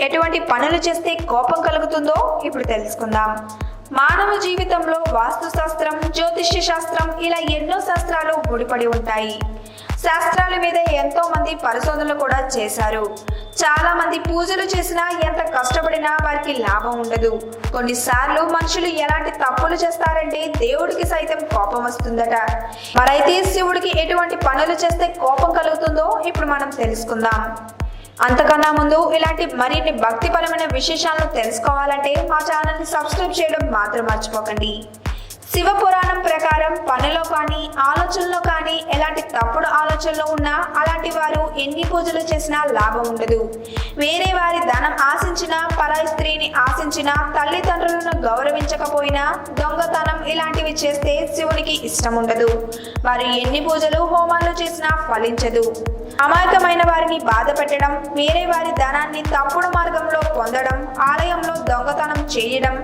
ఎటువంటి పనులు చేస్తే కోపం కలుగుతుందో ఇప్పుడు తెలుసుకుందాం. మానవ జీవితంలో వాస్తు శాస్త్రం, జ్యోతిష్య శాస్త్రం ఇలా ఎన్నో శాస్త్రాలు ముడిపడి ఉంటాయి. శాస్త్రాల మీద ఎంతో మంది పరిశోధనలు కూడా చేశారు. చాలా మంది పూజలు చేసినా ఎంత కష్టపడినా వారికి లాభం ఉండదు. కొన్నిసార్లు మనుషులు ఎలాంటి తప్పులు చేస్తారంటే దేవుడికి సైతం కోపం వస్తుందట. మరైతే శివుడికి ఎటువంటి పనులు చేస్తే కోపం కలుగుతుందో ఇప్పుడు మనం తెలుసుకుందాం. అంతకన్నా ముందు ఇలాంటి మరిన్ని భక్తిపరమైన విశేషాలను తెలుసుకోవాలంటే మా ఛానల్ని సబ్స్క్రైబ్ చేయడం మాత్రం మర్చిపోకండి. శివ పురాణం ప్రకారం పనిలో కానీ ఆలోచనలో కానీ ఎలాంటి తప్పుడు ఆలోచనలు ఉన్నా అలాంటి వారు ఎన్ని పూజలు చేసినా లాభం ఉండదు. వేరే వారి ధనం ఆశించినా, పరాయి స్త్రీని ఆశించినా, తల్లిదండ్రులను గౌరవించకపోయినా, దొంగతనం ఇలాంటివి చేస్తే శివునికి ఇష్టం ఉండదు. వారు ఎన్ని పూజలు హోమాలు చేసినా ఫలించదు. అమాయకమైన వారిని బాధ పెట్టడం, వేరే వారి ధనాన్ని తప్పుడు మార్గంలో పొందడం, ఆలయంలో దొంగతనం చేయడం,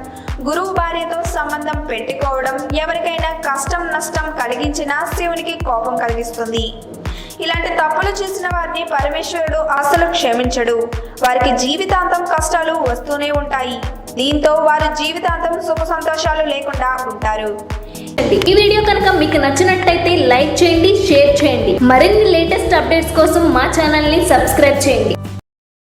గురువు భార్యతో సంబంధం పెట్టుకోవడం, ఎవరికైనా కష్టం నష్టం కలిగించినా శివునికి కోపం కలిగిస్తుంది. ఇలాంటి తప్పులు చేసిన వారిని పరమేశ్వరుడు అసలు క్షమించడు. వారికి జీవితాంతం కష్టాలు వస్తూనే ఉంటాయి. దీంతో వారు జీవితాంతం సుఖ సంతోషాలు లేకుండా ఉంటారు. ఈ వీడియో కనుక మీకు నచ్చినట్టయితే లైక్ చేయండి, షేర్ చేయండి. మరిన్ని లేటెస్ట్ అప్డేట్స్ కోసం మా ఛానల్ని సబ్స్క్రైబ్ చేయండి.